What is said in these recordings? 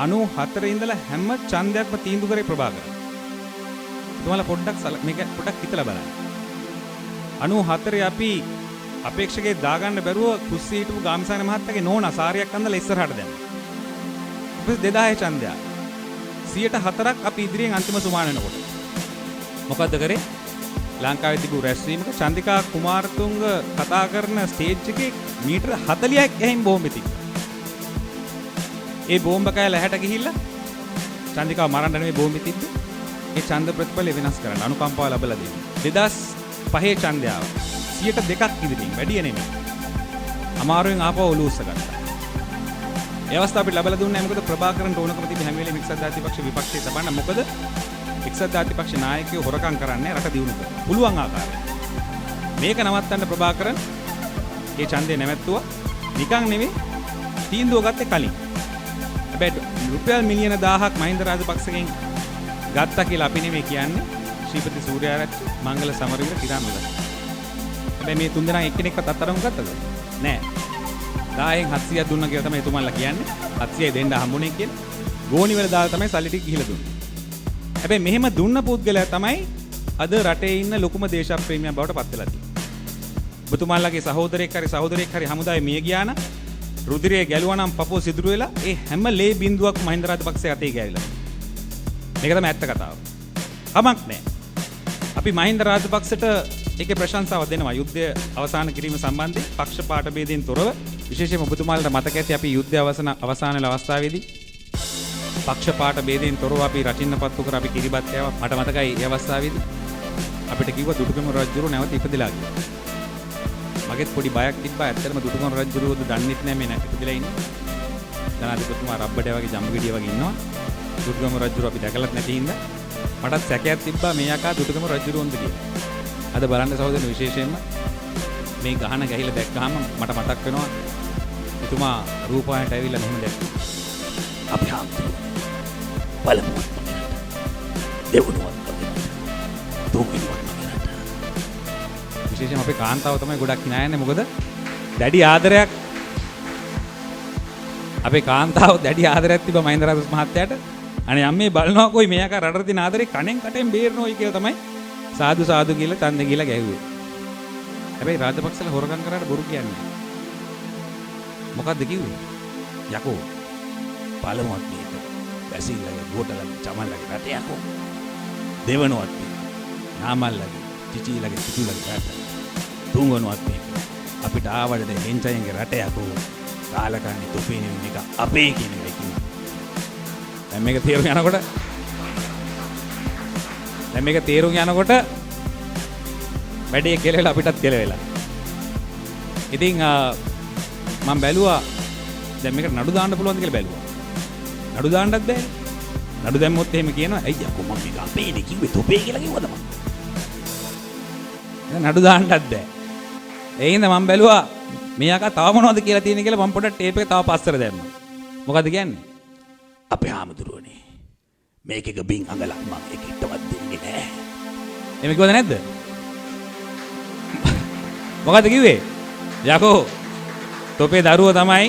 94 ඉඳලා හැම ඡන්දයක්ම තීන්දුව කරේ ප්‍රභාකරන්. ඔයාලා පොඩ්ඩක් මේක පොඩ්ඩක් හිතලා බලන්න. 94 අපි අපේක්ෂකේ දාගන්න බැරුව කුස්සියේ හිටපු ගාමිසාන මහත්තයාගේ නෝනා සාරියක් අඳලා ඉස්සරහට දැම්මා. ඊපස් 2000 ඡන්දය. 104ක් අපි ඉදිරියෙන් අන්තිම සුමාන වෙනකොට. මොකද්ද කරේ? ලංකාවේ තිබු රැස්වීමක චන්දිකා කුමාරතුංග කතා කරන ස්ටේජ් එකේ මීටර 40ක් එහින් බෝම්බෙ තිබ්බා. ඒ බෝම්බ කෑල්ල ඇහැට ගිහිල්ලා චන්දිකාව මරන්න නෙමෙයි බෝම්බෙ තිබ්බේ. ඒ ඡන්ද ප්‍රතිඵල වෙනස් කරන්න අනුකම්පාව ලැබලා දෙන්න. 2005 ඡන්දය ආවා. 102ක් ඉදිරියෙන් වැඩි නෙමෙයි. අමාරුවෙන් ආපහු ඔලුව උස්සගත්තා. ඒ අවස්ථාව අපිට ලැබලා දුන්නේ නැහැ. මොකද ප්‍රභාකරන්ට ඕනකම තිබ්බ හැම වෙලේම එක්සත් ජාතික පක්ෂ විපක්ෂයේ තබන්න. මොකද එක්සත් ජාතික පක්ෂ නායකයෝ හොරකම් කරන්නේ රට දියුණු කරන්න. පුළුවන් ආකාරයෙන්. මේක නවත්තන්න ප්‍රභාකරන් ඒ ඡන්දේ නැවැත්තුවා. නිකන් නෙවෙයි තීන්දුව ගත්තේ කලින්. හැබැයි රුපියල් මිලියන 1000ක් මහින්ද රාජපක්ෂගෙන් ගත්තා කියලා අපි නෙමෙයි කියන්නේ. ශ්‍රීපති සූර්යාරච්චි, මංගල සමරවීර, කිරානුල. හැබැයි මේ තුන්දෙනා එක්කෙනෙක්වත් අත්අඩංගු ගත්තද? නෑ. 10න් 700ක් දුන්නා කියලා තමයි එතුමන්ලා කියන්නේ. 700යි දෙන්න හම්බුනේ කියලා. ගෝණි වල දාලා තමයි සල්ලි ටික ගිහිලා දුන්නේ. හැබැයි මෙහෙම දුන්න පුද්ගලයා තමයි අද රටේ ඉන්න ලොකුම දේශප්‍රේමියා බවට පත් වෙලා තියෙන්නේ. ඔබතුමාලගේ සහෝදරයෙක් හරි හමුදාවේ මිය ගියා නම් රුධිරය ගැලුවා නම් පපුව සිදුරු වෙලා ඒ හැම ලේ බින්දුවක් මහින්ද රාජපක්ෂ අතේ ගෑවිලා. මේක තමයි ඇත්ත කතාව. කමක් නැහැ. අපි මහින්ද රාජපක්ෂට ඒකේ ප්‍රශංසාව දෙනවා. යුද්ධය අවසන් කිරීම සම්බන්ධයෙන් පක්ෂපාත ભેදයෙන් තොරව විශේෂයෙන්ම ඔබතුමාලට මතක ඇති අපි යුද්ධය අවසාන අවස්ථාවේදී පක්ෂපාත ભેදයෙන් තොරව අපි රචින්නපත්තු කර අපි කිරිබත් කෑවා. මට මතකයි ඒ අවස්ථාවේදී අපිට කිව්වා දුටුගැමුණු රජුරු නැවත ඉපදෙලා කියලා. මගෙත් පොඩි බයක් තිබ්බා. ඇත්තටම දුටුගැමුණු රජුරුවද දන්නෙත් නැහැ මේ ඉපදෙලා ඉන්නේ. ජනාධිපතිතුමා රබ්බඩේ වගේ ජම්බුගෙඩිය වගේ ඉන්නවා. දුටුගැමුණු රජුරුව අපි දැකලත් නැති හින්දා මටත් සැකයක් තිබ්බා මේ යකා දුටුගැමුණු රජුරුවන්ද කියලා. අද බලන්න සහෝදරයෝ විශේෂයෙන්ම මේ ගහන ගැහිලා දැක්කහම මට මතක් වෙනවා එතුමා රූපවාහිනියට ඇවිල්ලා මෙහෙම දැක්කා. අපි හම්තු බලමුවත් දෙවනුවත් තුන්වෙනිවත් විශේෂයෙන්ම අපේ කාන්තාව තමයි ගොඩක් hinaයන්නේ. මොකද දැඩි ආදරයක් අපේ කාන්තාව දැඩි ආදරයක් තිබ්බා මහින්ද රාජපක්ෂ මහත්තයාට. අනේ අම්මේ බලනවා කොයි මේ යකා රටට දින ආදරේ කණෙන් කටෙන් බේරනෝයි කියලා තමයි සාදු සාදු කියලා ඡන්දෙ කියලා ගැහුවේ. හැබැයි රාජපක්ෂලා හොරගම් කරාට බොරු කියන්නේ. මොකද්ද කිව්වේ? යකෝ පළමුවත් මේක බැසිල්ලගේ ගෝටලගේ චමල්ලගේ රට යකෝ. දෙවනුවත් මේක නාමල්ලගේ චිචීලගේ චිචුලගේ රට. තුන්වනුවත් මේක අපිට ආවඩේ හෙන්චයන්ගේ රට යකෝ. කාලකන්ණි තොපේනේ මේක අපේ කියන එකයි කිව්වේ. දැන් මේක තේරුම් යනකොට වැඩේ කෙලෙලා අපිටත් කෙලෙලා. ඉතින් මම බැලුවා දැන් මේකට නඩු දාන්න පුළුවන්ද කියලා බැලුවා. නඩු දාන්නත් බෑ. නඩු දැම්මොත් එහෙම කියනවා ඇයි යකෝ මම මේක අපේනේ කිව්වේ තොපේ කියලා කිව්වද මම. නඩු දාන්නත් බෑ. ඒ හින්දා මම බැලුවා මේ යකා තව මොනවද කියලා තියෙන කියලා මම පොඩ්ඩක් ටේප් එක තව පස්සට දැම්මා. මොකද්ද කියන්නේ? අපේ ආමතුරුවනේ මේක එක බින් අඟලක් මම එකටවත් දෙන්නේ නෑ. එහෙම කිව්වද නැද්ද? මොකද්ද කිව්වේ? යකෝ තොපේ දරුවෝ තමයි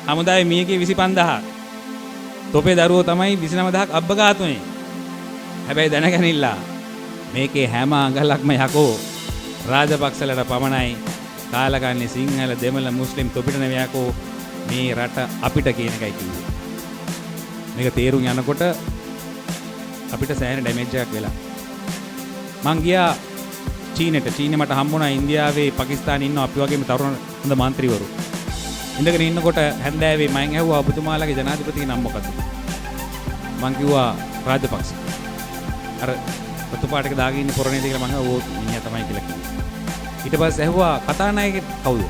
හමුදාවේ මීගේ 25000ක්. තොපේ දරුවෝ තමයි 29000ක් අබ්බගාතුනේ. හැබැයි දැනගැනිලා මේකේ හැම අඟලක්ම යකෝ රාජපක්ෂලට පමණයි. කාලකන්ණි සිංහල දෙමළ මුස්ලිම් තොපිට නෙවෙයි යකෝ මේ රට අපිට කියන එකයි කිව්වේ. මේක තේරුම් යනකොට අපිට සෑහෙන ඩැමේජ් එකක් වෙලා. මං ගියා චීනෙට. චීනෙ මට හම්බුණා ඉන්දියාවේ පාකිස්තානයේ ඉන්න අපි වගේම තරුණ හොඳ മന്ത്രിවරු. ඉඳගෙන ඉන්නකොට හැන්දෑවේ මම ඇහුවා ඔබතුමාලගේ ජනාධිපතිගේ නම මොකද්ද? මං කිව්වා රාජපක්ෂ. අර පොතුපාටක දාගෙන ඉන්න පොරණේද කියලා මං අහුවා ඕ මිනිහා තමයි කියලා කිව්වා. ඊට පස්සේ ඇහුවා කතානායකේ කවුද?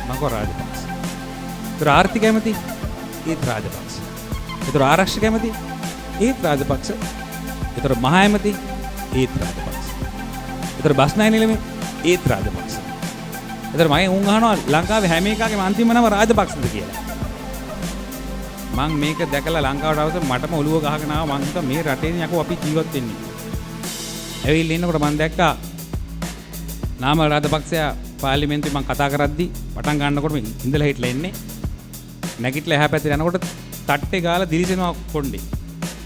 මං කිව්වා රාජපක්ෂ. ඒතර ආර්ථික ඇමති ඒත් රාජපක්ෂ. ඒතර ආරක්ෂක ඇමති ඒත් රාජපක්ෂ. ඒතර මහා ඇමති ඒත් රාජපක්ෂ. ඒතර බස්නායක නිලමේ ඒත් රාජපක්ෂ. ඒතර මම උන් අහනවා ලංකාවේ හැම එකකගේම අන්තිම නම රාජපක්ෂද කියලා. මං මේක දැකලා ලංකාවට ආවම මටම ඔළුව ගහගෙන ආවා. මං හිතුවා මේ රටේදී යකෝ අපි ජීවත් වෙන්නේ. ඇවිල්ලා ඉන්නකොට මං දැක්කා නාමල් රාජපක්ෂයා පාර්ලිමේන්තුවේ මං කතා කරද්දි පටන් ගන්නකොට ඉඳලා හිටලා ඉන්නේ. නැගිටලා එහා පැත්තේ යනකොට තට්ටේ ගාලා දිලිසෙනවා කොණ්ඩේ.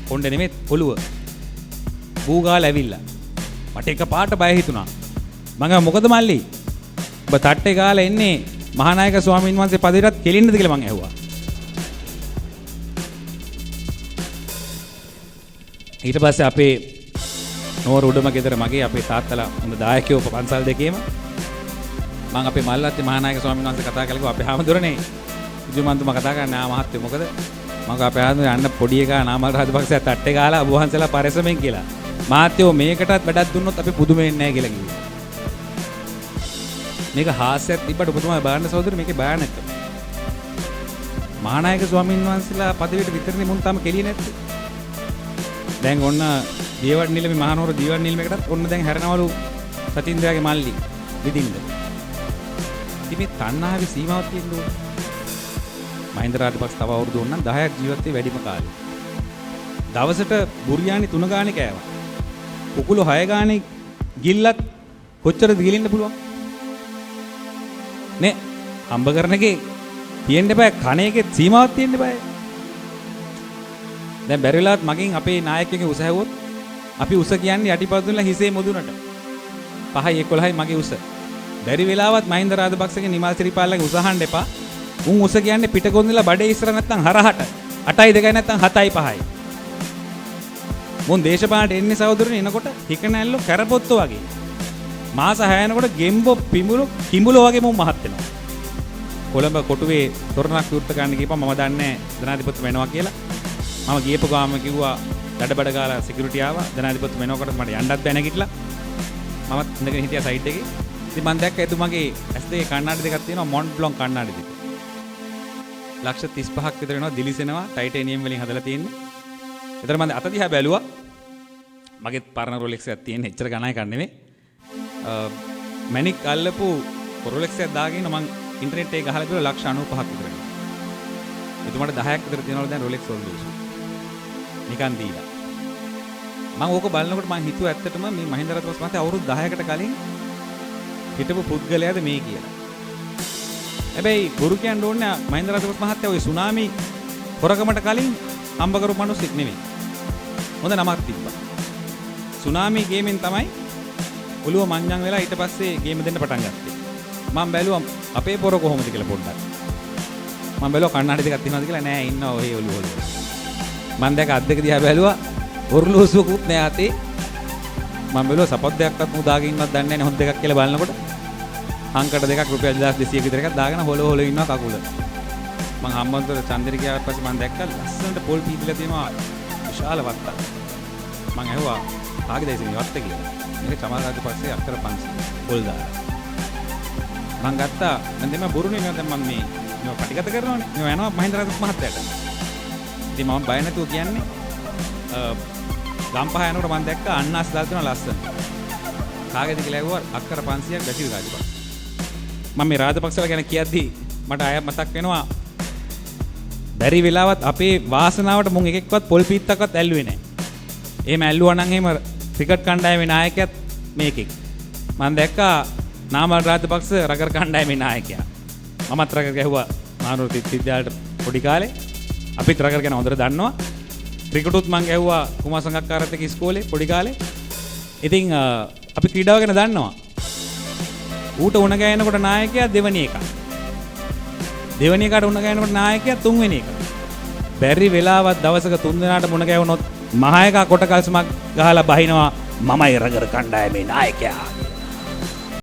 කොණ්ඩේ නෙමෙයි ඔළුව. බූ ගාලා ඇවිල්ලා. මට එක පාට බය හිතුණා. මම මොකද මල්ලි? ඔබ තට්ටේ ගාලා එන්නේ මහානායක ස්වාමීන් වහන්සේ පදේටත් කෙලින්නද කියලා මං ඇහුවා. ඊට පස්සේ අපේ නෝර උඩම ගෙදර මගේ අපේ තාත්තලා හොඳ දායකයෝ පන්සල් දෙකේම මම අපේ මල්ලත්තේ මහානායක ස්වාමීන් වහන්සේ කතා කළා අපේ හැමදෙරනේ විජුමන්තුමා කතා කරන්නේ මහත්තයෝ මොකද මම අපේ හැමදෙර යන්න පොඩි එකා නාමල් රාජපක්ෂ තට්ටේ ගාලා අබ වහන්සේලා පරිස්සමෙන් කියලා මහත්තයෝ මේකටත් වැඩක් දුන්නොත් අපි පුදුම වෙන්නේ නැහැ කියලා කිව්වා. මේක හාස්‍යයක් තිබ්බට ඔබතුමා බලන්න සහෝදර මේකේ බයනක්. මහානායක ස්වාමීන් වහන්සේලා පදවියට විතරනේ මුන් තාම කෙලියේ නැත්තේ. දැන් ඔන්න දියවඩ නිලමේ මහානෝර දියවඩ නිලමේකටත් ඔන්න දැන් හැරෙනවලු සතින්ද්‍රයාගේ මල්ලි විදින්න. ඉතින් මේ තණ්හාවේ සීමාවක් තියෙනවා. මහින්ද රාජපක්ෂ තව අවුරුදු ඕනනම් 10ක් ජීවත් වෙයි වැඩිම කාලෙ. දවසට බුරියානි 3 ගානේ කෑවා. කුකුළු 6 ගානේ ගිල්ලත් කොච්චරද ගිලින්න පුළුවන්? නේ හම්බ කරන එකේ තියෙන්න බෑ කණ එකේ සීමාවක් තියෙන්න බෑ. දැන් බැරිලාත් මගෙන් අපේ නායකයෙක්ගේ උස හැවුවොත් අපි උස කියන්නේ යටිපතුල්ලා හිසේ මුදුනට 5යි 11යි මගේ උස. බැරි වෙලාවත් මහින්ද රාජපක්ෂගේ නිමල් සිරිපාලගේ උස අහන්න එපා. උන් උස කියන්නේ පිටකොන්දලා බඩේ ඉස්සර නැත්තම් හරහට 8යි 2යි නැත්තම් 7යි 5යි. මුන් දේශපාලනට එන්නේ සහෝදරනේ එනකොට හිකනැල්ලෝ කැරපොත්තෝ වගේ. මාස 6 යනකොට ගෙම්බෝ පිඹුලෝ කිඹුලෝ වගේ මුන් මහත් වෙනවා. කොළඹ කොටුවේ තොරණක් විවෘත ගන්න ගිහපම මම දන්නේ ජනාධිපති වෙනවා කියලා. මම ගියපු ගාම කිව්වා දඩබඩ ගාලා සිකියුරිටි ආවා ජනාධිපති වෙනකොට මට යන්නත් බෑ නැගිටලා. මමත් ඉඳගෙන හිටියා සයිඩ් එකේ. ඉතින් මම දැක්ක එතුමගේ ඇස් දෙකේ කණ්ණාඩි දෙකක් තියෙනවා මොන්ට් බ්ලොන්ක් කණ්ණාඩි දෙක. ලක්ෂ 35ක් විතර වෙනවා දිලිසෙනවා ටයිටේනියම් වලින් හදලා තියෙන්නේ. ඒතර මම අත දිහා බැලුවා. මගේ පරණ රොලෙක්ස් එකක් තියෙන එච්චර ගණන් එකක් නෙමෙයි. මැනික් අල්ලපු රොලෙක්ස් එකක් දාගෙන මම ඉන්ටර්නෙට් එකේ ගහලා බලුවා ලක්ෂ 95ක් විතර වෙනවා. එතුමාට 10ක් විතර තියෙනවලු දැන් රොලෙක්ස් වල නිකන් දීලා. මම ඕක බලනකොට මම හිතුවා ඇත්තටම මේ මහින්ද රාජපක්ෂ මහත්තයා අවුරුදු 10කට කලින් හිටපු පුද්ගලයාද මේ කියලා. හැබැයි ගුරු කියන්න ඕනේ මහින්ද රාජපක්ෂ මහත්තයා ওই සුනාමි හොරකමට කලින් හම්බ කරපු මිනිස්සෙක් නෙමෙයි. හොඳ නමක් තිබ්බා. සුනාමි ගේමෙන් තමයි ඔළුව මංජන් වෙලා ඊට පස්සේ ගේම දෙන්න පටන් ගත්තේ. මම බැලුවා අපේ පොර කොහොමද කියලා පොඩ්ඩක්. මම බැලුවා කණ්ණාඩි දෙකක් තියෙනවද කියලා නෑ ඉන්නවා ඔය ඔළුව වල. මම දැක අත් දෙක දිහා බැලුවා ඔර්ලෝසුවකුත් නෑ අතේ. මම බැලුවා සපත් දෙකක්වත් මුදාගෙන ඉන්නවත් දන්නේ නැහැ නේ හොත් දෙකක් කියලා බලනකොට. අංකට දෙකක් රුපියල් 2200 විතර එකක් දාගෙන හොල හොල ඉන්නවා කකුල. මම හම්බන්තොට චන්දිර ගියාට පස්සේ මම දැක්කා ලස්සනට පොල් පීතිලා තියෙනවා විශාල වත්තක්. මම ඇහුවා කාගේද මේ වත්ත කියලා. මේක චමල් රාජපක්ෂේ අක්කර 500 පොල් දාලා. මම ගත්තා දැන් දෙම බොරුනේ නේද දැන් මම මේ පටිගත කරනවානේ. මේ යනවා මහින්ද රාජපක්ෂ මහත්තයාට. ඉතින් මම බය නැතුව කියන්නේ ගම්පහ යනකොට මම දැක්කා අන්නාස් දාලා තියෙනවා ලස්සන. කාගේද කියලා ඇහුවා අක්කර 500ක් බැසිල් රාජපක්ෂ. මම මේ රාජපක්ෂලා ගැන කියද්දි මට ආය මතක් වෙනවා බැරි වෙලාවත් අපේ වාසනාවට මුන් එකෙක්වත් පොල් පීත්තක්වත් ඇල්ලුවේ නැහැ. එහෙම ඇල්ලුවා නම් එහෙම ක්‍රිකට් කණ්ඩායමේ නායකයාත් මේකෙක්. මම දැක්කා නාමල් රාජපක්ෂ රගර් කණ්ඩායමේ නායකයා. මමත් රගර් ගැහුවා මානව විද්‍යාලයට පොඩි කාලේ. අපිත් රගර් ගැන හොඳට දන්නවා. ක්‍රිකටුත් මං ගැහුවා කුමාර සංගක්කාරත් එක්ක ඉස්කෝලේ පොඩි කාලේ. ඉතින් අපි ක්‍රීඩාව ගැන දන්නවා. ඌට උණ ගෑනකොට නායකයා දෙවනි එක. දෙවනි එකට උණ ගෑනකොට නායකයා තුන්වෙනි එක. බැරි වෙලාවක් දවසක තුන් දෙනාට මුණ ගැවුනොත් මහා එකා කොට කල්සමක් ගහලා බහිනවා මමයි රගර් කණ්ඩායමේ නායකයා.